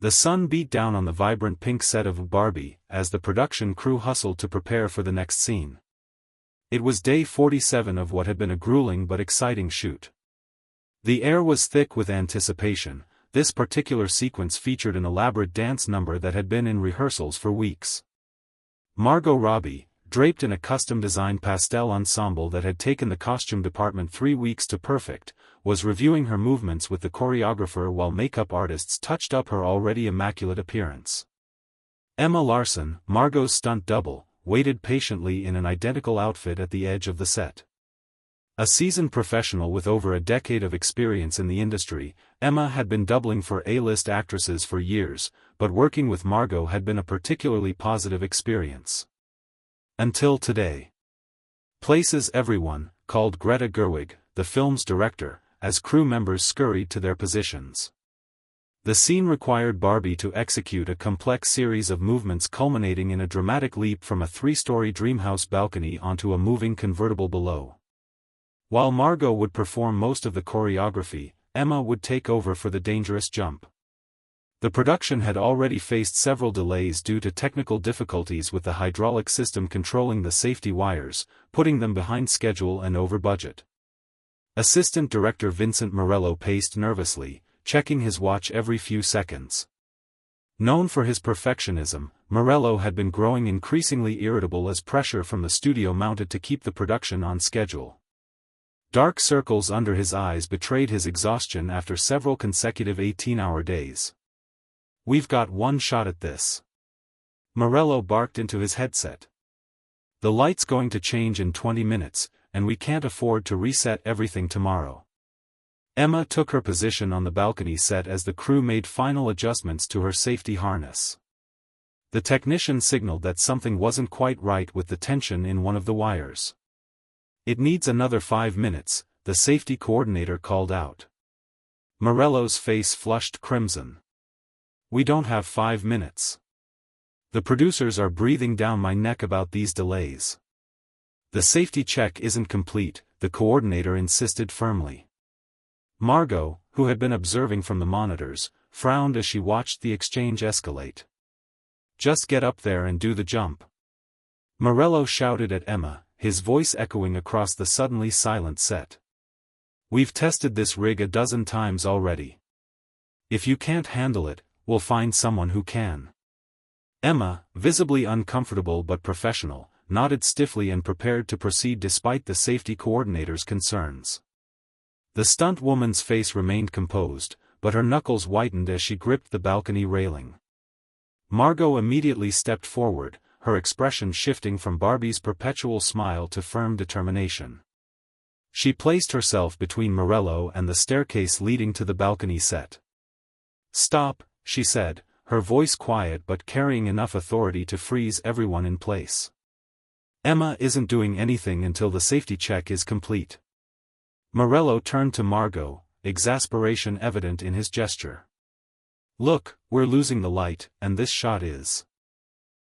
The sun beat down on the vibrant pink set of Barbie as the production crew hustled to prepare for the next scene. It was day 47 of what had been a grueling but exciting shoot. The air was thick with anticipation. This particular sequence featured an elaborate dance number that had been in rehearsals for weeks. Margot Robbie, draped in a custom-designed pastel ensemble that had taken the costume department 3 weeks to perfect, was reviewing her movements with the choreographer while makeup artists touched up her already immaculate appearance. Emma Larson, Margot's stunt double, waited patiently in an identical outfit at the edge of the set. A seasoned professional with over a decade of experience in the industry, Emma had been doubling for A-list actresses for years, but working with Margot had been a particularly positive experience. Until today. Places everyone, called Greta Gerwig, the film's director, as crew members scurried to their positions. The scene required Barbie to execute a complex series of movements culminating in a dramatic leap from a 3-story dreamhouse balcony onto a moving convertible below. While Margot would perform most of the choreography, Emma would take over for the dangerous jump. The production had already faced several delays due to technical difficulties with the hydraulic system controlling the safety wires, putting them behind schedule and over budget. Assistant director Vincent Morello paced nervously, checking his watch every few seconds. Known for his perfectionism, Morello had been growing increasingly irritable as pressure from the studio mounted to keep the production on schedule. Dark circles under his eyes betrayed his exhaustion after several consecutive 18-hour days. "We've got one shot at this," Morello barked into his headset. "The light's going to change in 20 minutes, and we can't afford to reset everything tomorrow." Emma took her position on the balcony set as the crew made final adjustments to her safety harness. The technician signaled that something wasn't quite right with the tension in one of the wires. "It needs another 5 minutes," the safety coordinator called out. Morello's face flushed crimson. "We don't have 5 minutes. The producers are breathing down my neck about these delays." "The safety check isn't complete," the coordinator insisted firmly. Margot, who had been observing from the monitors, frowned as she watched the exchange escalate. "Just get up there and do the jump," Morello shouted at Emma, his voice echoing across the suddenly silent set. "We've tested this rig a dozen times already. If you can't handle it, we'll find someone who can." Emma, visibly uncomfortable but professional, nodded stiffly and prepared to proceed despite the safety coordinator's concerns. The stunt woman's face remained composed, but her knuckles whitened as she gripped the balcony railing. Margot immediately stepped forward, her expression shifting from Barbie's perpetual smile to firm determination. She placed herself between Morello and the staircase leading to the balcony set. "Stop," she said, her voice quiet but carrying enough authority to freeze everyone in place. "Emma isn't doing anything until the safety check is complete." Morello turned to Margot, exasperation evident in his gesture. "Look, we're losing the light, and this shot is."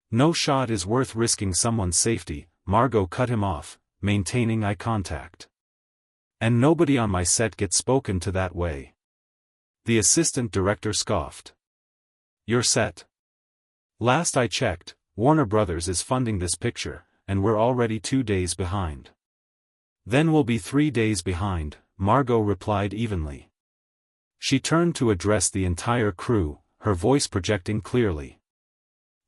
"No shot is worth risking someone's safety," Margot cut him off, maintaining eye contact. "And nobody on my set gets spoken to that way." The assistant director scoffed. "You're set. Last I checked, Warner Brothers is funding this picture, and we're already 2 days behind." "Then we'll be 3 days behind," Margot replied evenly. She turned to address the entire crew, her voice projecting clearly.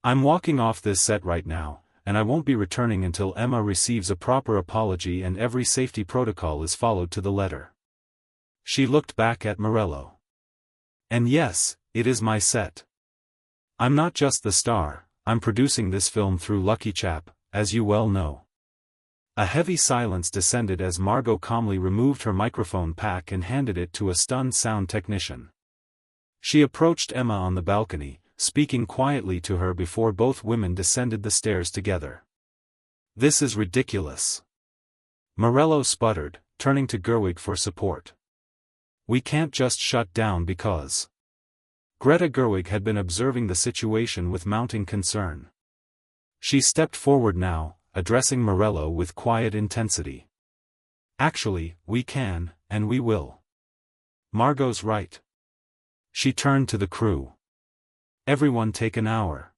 "I'm walking off this set right now, and I won't be returning until Emma receives a proper apology and every safety protocol is followed to the letter." She looked back at Morello. "And yes, it is my set. I'm not just the star, I'm producing this film through Lucky Chap, as you well know." A heavy silence descended as Margot calmly removed her microphone pack and handed it to a stunned sound technician. She approached Emma on the balcony, speaking quietly to her before both women descended the stairs together. "This is ridiculous," Morello sputtered, turning to Gerwig for support. "We can't just shut down because..." Greta Gerwig had been observing the situation with mounting concern. She stepped forward now, addressing Morello with quiet intensity. "Actually, we can, and we will. Margot's right." She turned to the crew. Everyone take an hour.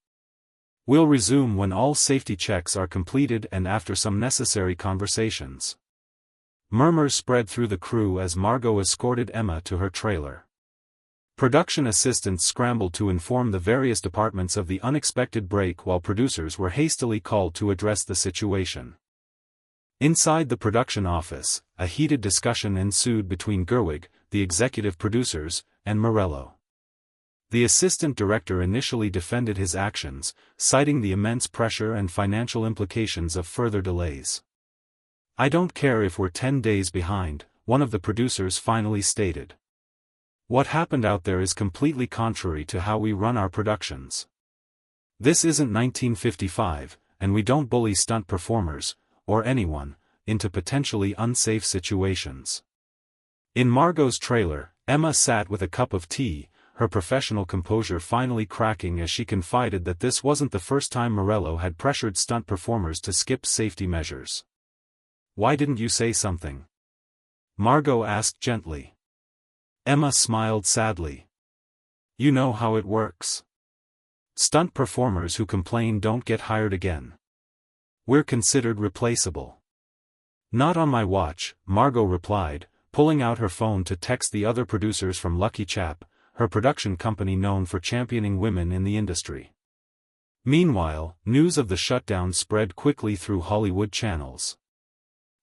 We'll resume when all safety checks are completed and after some necessary conversations. Murmurs spread through the crew as Margot escorted Emma to her trailer. Production assistants scrambled to inform the various departments of the unexpected break while producers were hastily called to address the situation. Inside the production office, a heated discussion ensued between Gerwig, the executive producers, and Morello. The assistant director initially defended his actions, citing the immense pressure and financial implications of further delays. "I don't care if we're 10 days behind," one of the producers finally stated. "What happened out there is completely contrary to how we run our productions. This isn't 1955, and we don't bully stunt performers, or anyone, into potentially unsafe situations." In Margot's trailer, Emma sat with a cup of tea, her professional composure finally cracking as she confided that this wasn't the first time Morello had pressured stunt performers to skip safety measures. "Why didn't you say something?" Margot asked gently. Emma smiled sadly. "You know how it works. Stunt performers who complain don't get hired again. We're considered replaceable." "Not on my watch," Margot replied, pulling out her phone to text the other producers from Lucky Chap, her production company known for championing women in the industry. Meanwhile, news of the shutdown spread quickly through Hollywood channels.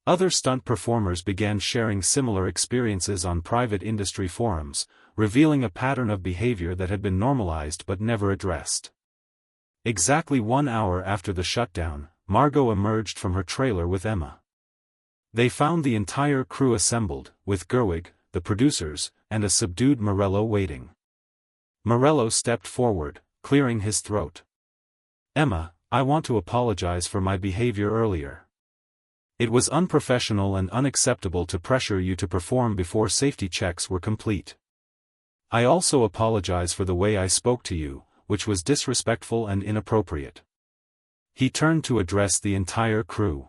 Other stunt performers began sharing similar experiences on private industry forums, revealing a pattern of behavior that had been normalized but never addressed. Exactly 1 hour after the shutdown, Margot emerged from her trailer with Emma. They found the entire crew assembled, with Gerwig, the producers, and a subdued Morello waiting. Morello stepped forward, clearing his throat. "Emma, I want to apologize for my behavior earlier. It was unprofessional and unacceptable to pressure you to perform before safety checks were complete. I also apologize for the way I spoke to you, which was disrespectful and inappropriate." He turned to address the entire crew.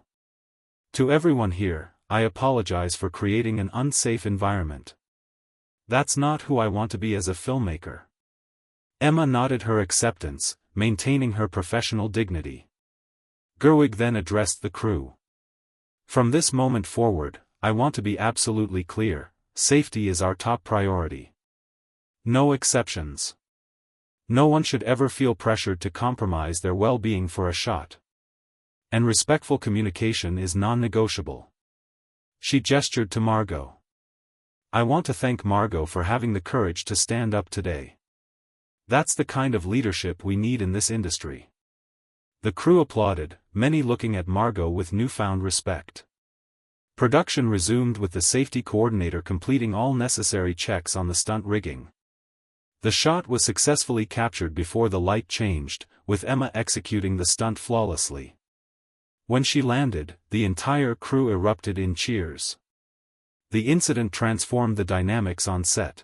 "To everyone here, I apologize for creating an unsafe environment. That's not who I want to be as a filmmaker." Emma nodded her acceptance, maintaining her professional dignity. Gerwig then addressed the crew. "From this moment forward, I want to be absolutely clear, safety is our top priority. No exceptions. No one should ever feel pressured to compromise their well-being for a shot. And respectful communication is non-negotiable." She gestured to Margot. "I want to thank Margot for having the courage to stand up today. That's the kind of leadership we need in this industry." The crew applauded, many looking at Margot with newfound respect. Production resumed with the safety coordinator completing all necessary checks on the stunt rigging. The shot was successfully captured before the light changed, with Emma executing the stunt flawlessly. When she landed, the entire crew erupted in cheers. The incident transformed the dynamics on set.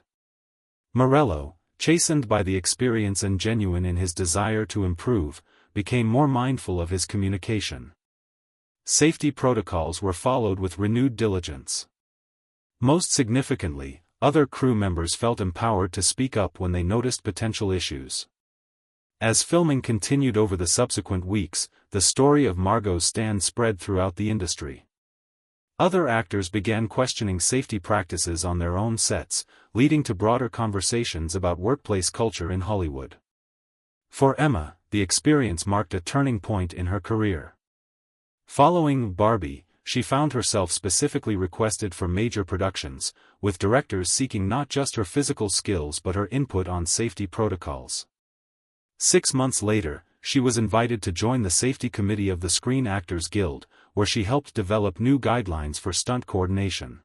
Morello, chastened by the experience and genuine in his desire to improve, became more mindful of his communication. Safety protocols were followed with renewed diligence. Most significantly, other crew members felt empowered to speak up when they noticed potential issues. As filming continued over the subsequent weeks, the story of Margot's stand spread throughout the industry. Other actors began questioning safety practices on their own sets, leading to broader conversations about workplace culture in Hollywood. For Emma, the experience marked a turning point in her career. Following Barbie, she found herself specifically requested for major productions, with directors seeking not just her physical skills but her input on safety protocols. 6 months later, she was invited to join the safety committee of the Screen Actors Guild, where she helped develop new guidelines for stunt coordination.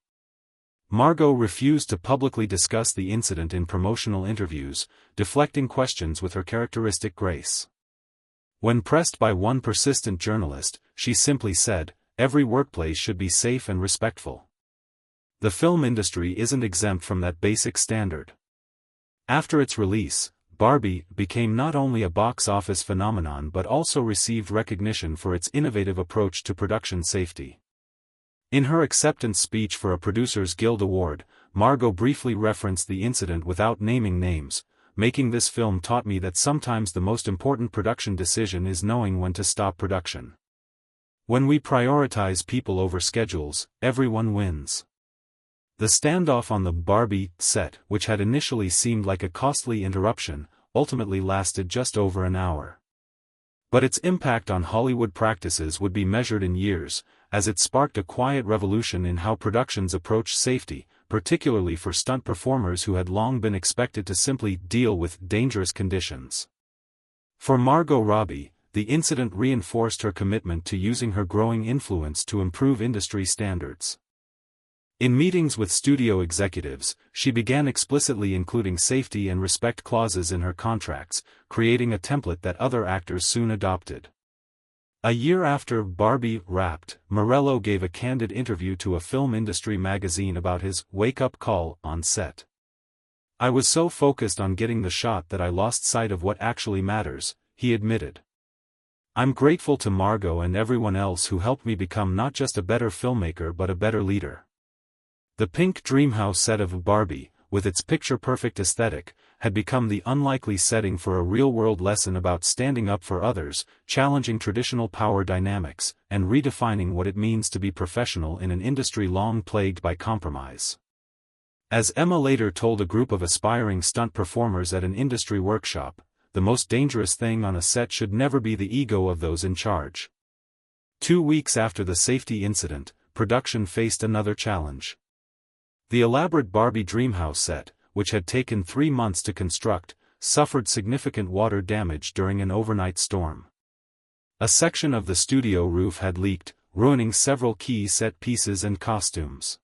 Margot refused to publicly discuss the incident in promotional interviews, deflecting questions with her characteristic grace. When pressed by one persistent journalist, she simply said, "Every workplace should be safe and respectful. The film industry isn't exempt from that basic standard." After its release, Barbie became not only a box office phenomenon but also received recognition for its innovative approach to production safety. In her acceptance speech for a Producers Guild Award, Margot briefly referenced the incident without naming names, making this film taught me that sometimes the most important production decision is knowing when to stop production. When we prioritize people over schedules, everyone wins. The standoff on the Barbie set, which had initially seemed like a costly interruption, ultimately lasted just over an hour. But its impact on Hollywood practices would be measured in years, as it sparked a quiet revolution in how productions approach safety, particularly for stunt performers who had long been expected to simply deal with dangerous conditions. For Margot Robbie, the incident reinforced her commitment to using her growing influence to improve industry standards. In meetings with studio executives, she began explicitly including safety and respect clauses in her contracts, creating a template that other actors soon adopted. A year after Barbie wrapped, Morello gave a candid interview to a film industry magazine about his wake-up call on set. "I was so focused on getting the shot that I lost sight of what actually matters," he admitted. "I'm grateful to Margot and everyone else who helped me become not just a better filmmaker but a better leader." The pink dreamhouse set of Barbie, with its picture-perfect aesthetic, had become the unlikely setting for a real-world lesson about standing up for others, challenging traditional power dynamics, and redefining what it means to be professional in an industry long plagued by compromise. As Emma later told a group of aspiring stunt performers at an industry workshop, the most dangerous thing on a set should never be the ego of those in charge. 2 weeks after the safety incident, production faced another challenge. The elaborate Barbie dreamhouse set, which had taken 3 months to construct, suffered significant water damage during an overnight storm. A section of the studio roof had leaked, ruining several key set pieces and costumes.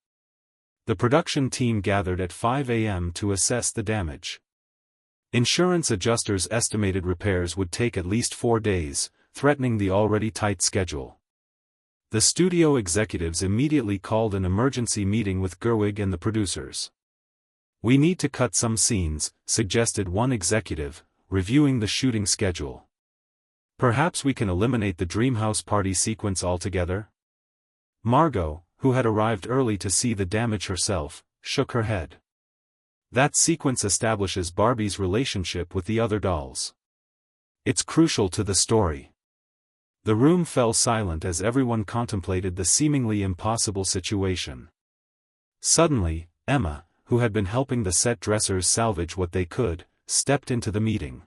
The production team gathered at 5 a.m. to assess the damage. Insurance adjusters estimated repairs would take at least 4 days, threatening the already tight schedule. The studio executives immediately called an emergency meeting with Gerwig and the producers. "We need to cut some scenes," suggested one executive, reviewing the shooting schedule. "Perhaps we can eliminate the Dreamhouse party sequence altogether?" Margot, who had arrived early to see the damage herself, shook her head. "That sequence establishes Barbie's relationship with the other dolls. It's crucial to the story." The room fell silent as everyone contemplated the seemingly impossible situation. Suddenly, Emma, who had been helping the set dressers salvage what they could, stepped into the meeting.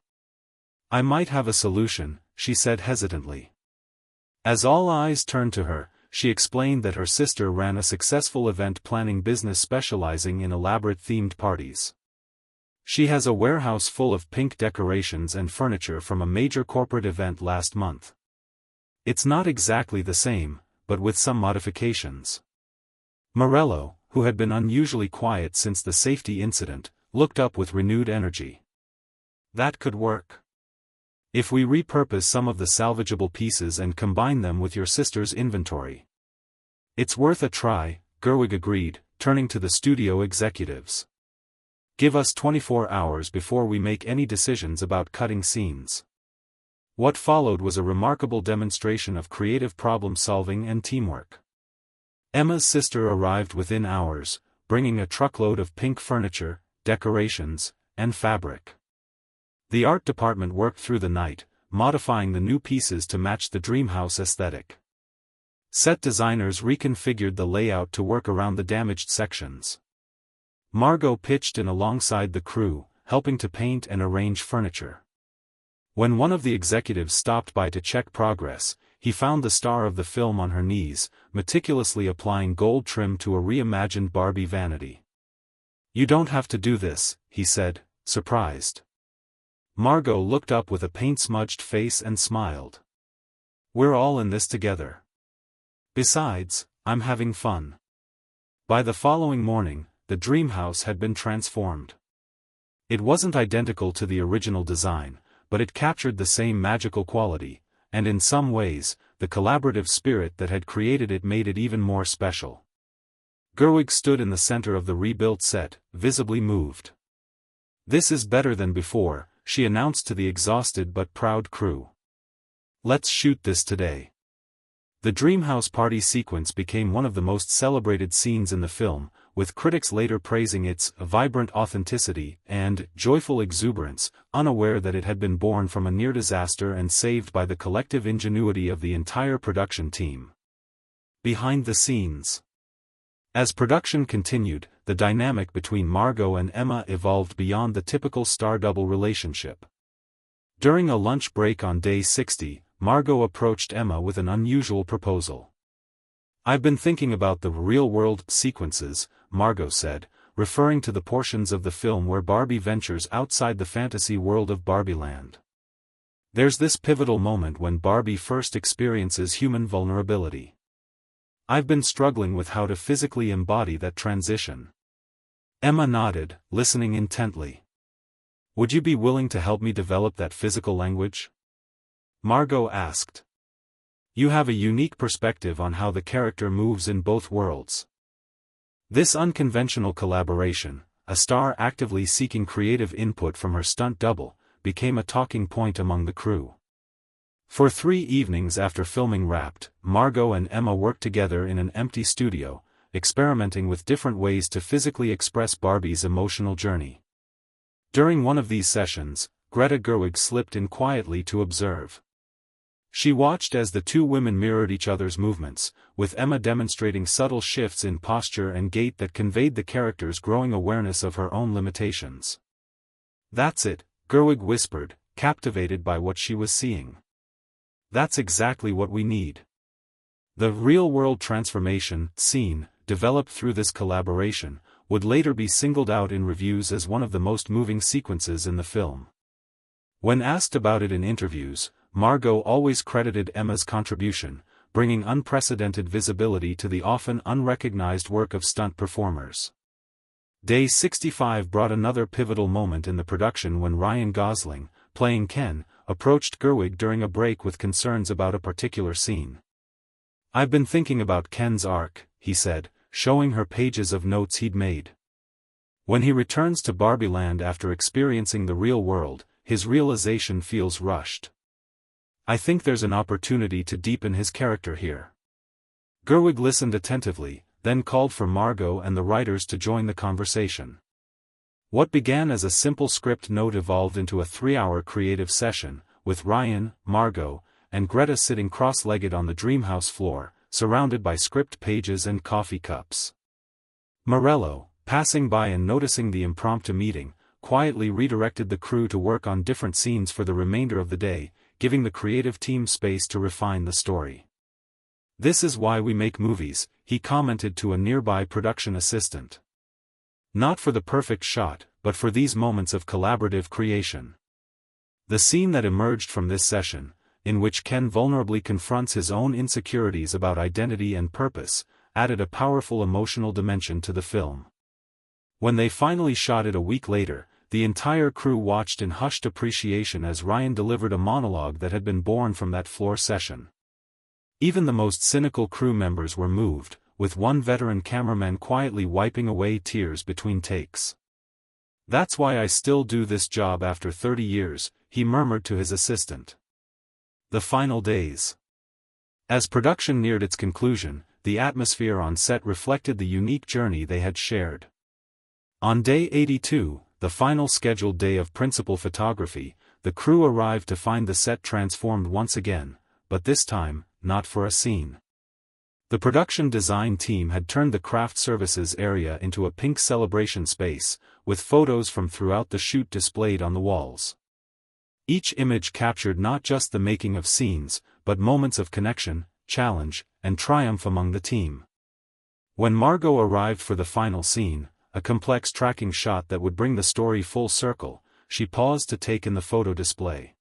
"I might have a solution," she said hesitantly. As all eyes turned to her, she explained that her sister ran a successful event planning business specializing in elaborate themed parties. "She has a warehouse full of pink decorations and furniture from a major corporate event last month. It's not exactly the same, but with some modifications." Morello, who had been unusually quiet since the safety incident, looked up with renewed energy. "That could work. If we repurpose some of the salvageable pieces and combine them with your sister's inventory." "It's worth a try," Gerwig agreed, turning to the studio executives. "Give us 24 hours before we make any decisions about cutting scenes." What followed was a remarkable demonstration of creative problem-solving and teamwork. Emma's sister arrived within hours, bringing a truckload of pink furniture, decorations, and fabric. The art department worked through the night, modifying the new pieces to match the Dreamhouse aesthetic. Set designers reconfigured the layout to work around the damaged sections. Margot pitched in alongside the crew, helping to paint and arrange furniture. When one of the executives stopped by to check progress, he found the star of the film on her knees, meticulously applying gold trim to a reimagined Barbie vanity. "You don't have to do this," he said, surprised. Margot looked up with a paint-smudged face and smiled. "We're all in this together. Besides, I'm having fun." By the following morning, the Dreamhouse had been transformed. It wasn't identical to the original design, but it captured the same magical quality, and in some ways, the collaborative spirit that had created it made it even more special. Gerwig stood in the center of the rebuilt set, visibly moved. "This is better than before," she announced to the exhausted but proud crew. "Let's shoot this today." The Dreamhouse party sequence became one of the most celebrated scenes in the film, with critics later praising its vibrant authenticity and joyful exuberance, unaware that it had been born from a near disaster and saved by the collective ingenuity of the entire production team. Behind the scenes. As production continued, the dynamic between Margot and Emma evolved beyond the typical star-double relationship. During a lunch break on day 60, Margot approached Emma with an unusual proposal. "I've been thinking about the real-world sequences," Margot said, referring to the portions of the film where Barbie ventures outside the fantasy world of Barbieland. "There's this pivotal moment when Barbie first experiences human vulnerability. I've been struggling with how to physically embody that transition." Emma nodded, listening intently. "Would you be willing to help me develop that physical language?" Margot asked. "You have a unique perspective on how the character moves in both worlds." This unconventional collaboration, a star actively seeking creative input from her stunt double, became a talking point among the crew. For 3 evenings after filming wrapped, Margot and Emma worked together in an empty studio, experimenting with different ways to physically express Barbie's emotional journey. During one of these sessions, Greta Gerwig slipped in quietly to observe. She watched as the two women mirrored each other's movements, with Emma demonstrating subtle shifts in posture and gait that conveyed the character's growing awareness of her own limitations. "That's it," Gerwig whispered, captivated by what she was seeing. "That's exactly what we need." The real-world transformation scene, developed through this collaboration, would later be singled out in reviews as one of the most moving sequences in the film. When asked about it in interviews, Margot always credited Emma's contribution, bringing unprecedented visibility to the often unrecognized work of stunt performers. Day 65 brought another pivotal moment in the production when Ryan Gosling, playing Ken, approached Gerwig during a break with concerns about a particular scene. "I've been thinking about Ken's arc," he said, showing her pages of notes he'd made. When he returns to Barbieland after experiencing the real world, his realization feels rushed. "I think there's an opportunity to deepen his character here." Gerwig listened attentively, then called for Margot and the writers to join the conversation. What began as a simple script note evolved into a 3-hour creative session, with Ryan, Margot, and Greta sitting cross-legged on the Dreamhouse floor, surrounded by script pages and coffee cups. Morello, passing by and noticing the impromptu meeting, quietly redirected the crew to work on different scenes for the remainder of the day, giving the creative team space to refine the story. "This is why we make movies," he commented to a nearby production assistant. "Not for the perfect shot, but for these moments of collaborative creation." The scene that emerged from this session, in which Ken vulnerably confronts his own insecurities about identity and purpose, added a powerful emotional dimension to the film. When they finally shot it a week later, the entire crew watched in hushed appreciation as Ryan delivered a monologue that had been born from that floor session. Even the most cynical crew members were moved, with one veteran cameraman quietly wiping away tears between takes. "That's why I still do this job after 30 years, he murmured to his assistant. The final days. As production neared its conclusion, the atmosphere on set reflected the unique journey they had shared. On day 82, the final scheduled day of principal photography, the crew arrived to find the set transformed once again, but this time, not for a scene. The production design team had turned the craft services area into a pink celebration space, with photos from throughout the shoot displayed on the walls. Each image captured not just the making of scenes, but moments of connection, challenge, and triumph among the team. When Margot arrived for the final scene, a complex tracking shot that would bring the story full circle, she paused to take in the photo display.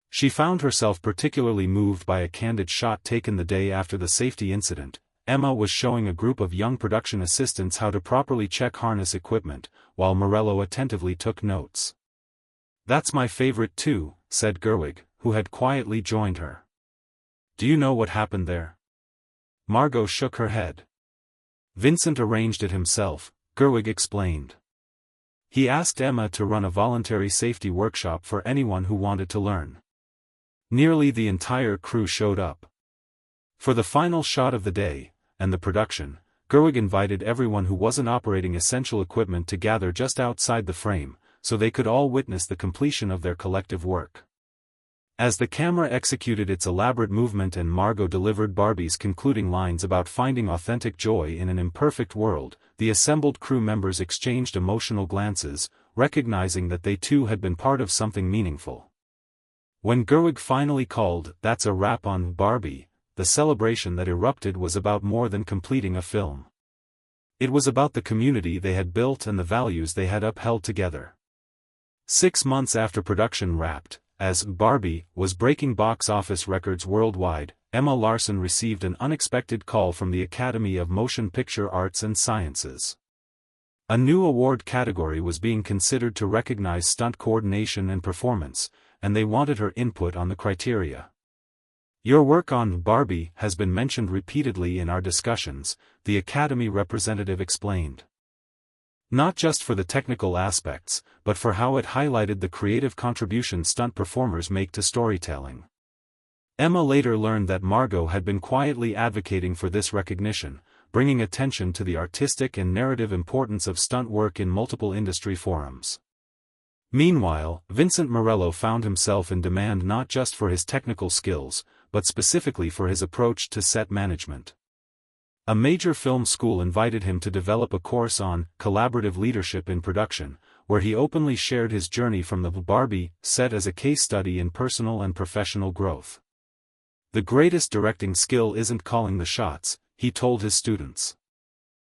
She found herself particularly moved by a candid shot taken the day after the safety incident. Emma was showing a group of young production assistants how to properly check harness equipment, while Morello attentively took notes. "That's my favorite too," said Gerwig, who had quietly joined her. "Do you know what happened there?" Margot shook her head. "Vincent arranged it himself," Gerwig explained. "He asked Emma to run a voluntary safety workshop for anyone who wanted to learn. Nearly the entire crew showed up. For the final shot of the day, and the production, Gerwig invited everyone who wasn't operating essential equipment to gather just outside the frame, so they could all witness the completion of their collective work. As the camera executed its elaborate movement and Margot delivered Barbie's concluding lines about finding authentic joy in an imperfect world, the assembled crew members exchanged emotional glances, recognizing that they too had been part of something meaningful. When Gerwig finally called, "That's a wrap on Barbie," the celebration that erupted was about more than completing a film. It was about the community they had built and the values they had upheld together. 6 months after production wrapped, as Barbie was breaking box office records worldwide, Emma Larson received an unexpected call from the Academy of Motion Picture Arts and Sciences. A new award category was being considered to recognize stunt coordination and performance, and they wanted her input on the criteria. "Your work on Barbie has been mentioned repeatedly in our discussions," the Academy representative explained. "Not just for the technical aspects, but for how it highlighted the creative contribution stunt performers make to storytelling." Emma later learned that Margot had been quietly advocating for this recognition, bringing attention to the artistic and narrative importance of stunt work in multiple industry forums. Meanwhile, Vincent Morello found himself in demand not just for his technical skills, but specifically for his approach to set management. A major film school invited him to develop a course on collaborative leadership in production, where he openly shared his journey from the Barbie set as a case study in personal and professional growth. "The greatest directing skill isn't calling the shots," he told his students.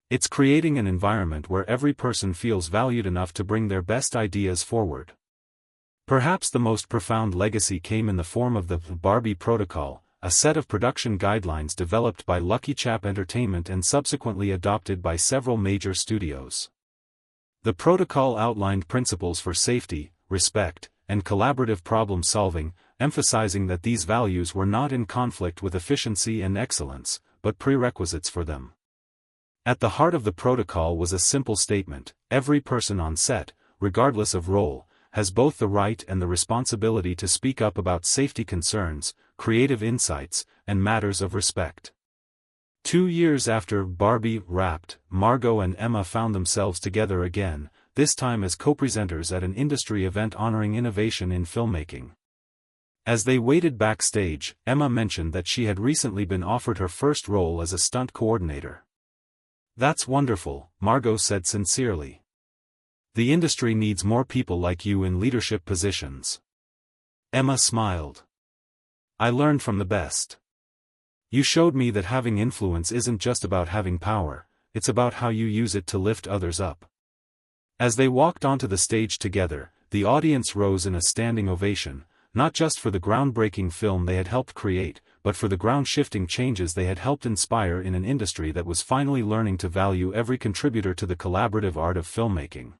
"It's creating an environment where every person feels valued enough to bring their best ideas forward." Perhaps the most profound legacy came in the form of the Barbie Protocol, a set of production guidelines developed by Lucky Chap Entertainment and subsequently adopted by several major studios. The protocol outlined principles for safety, respect, and collaborative problem-solving, emphasizing that these values were not in conflict with efficiency and excellence, but prerequisites for them. At the heart of the protocol was a simple statement: every person on set, regardless of role, has both the right and the responsibility to speak up about safety concerns, creative insights, and matters of respect. 2 years after Barbie wrapped, Margot and Emma found themselves together again, this time as co-presenters at an industry event honoring innovation in filmmaking. As they waited backstage, Emma mentioned that she had recently been offered her first role as a stunt coordinator. "That's wonderful," Margot said sincerely. "The industry needs more people like you in leadership positions." Emma smiled. "I learned from the best. You showed me that having influence isn't just about having power, it's about how you use it to lift others up." As they walked onto the stage together, the audience rose in a standing ovation, not just for the groundbreaking film they had helped create, but for the ground-shifting changes they had helped inspire in an industry that was finally learning to value every contributor to the collaborative art of filmmaking.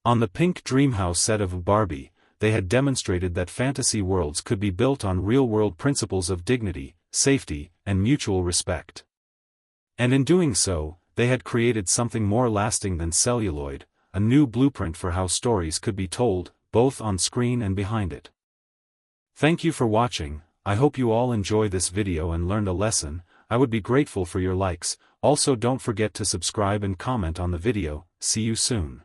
On the pink Dreamhouse set of Barbie, they had demonstrated that fantasy worlds could be built on real-world principles of dignity, safety, and mutual respect. And in doing so, they had created something more lasting than celluloid, a new blueprint for how stories could be told, both on screen and behind it. Thank you for watching. I hope you all enjoy this video and learned a lesson. I would be grateful for your likes. Also, don't forget to subscribe and comment on the video. See you soon.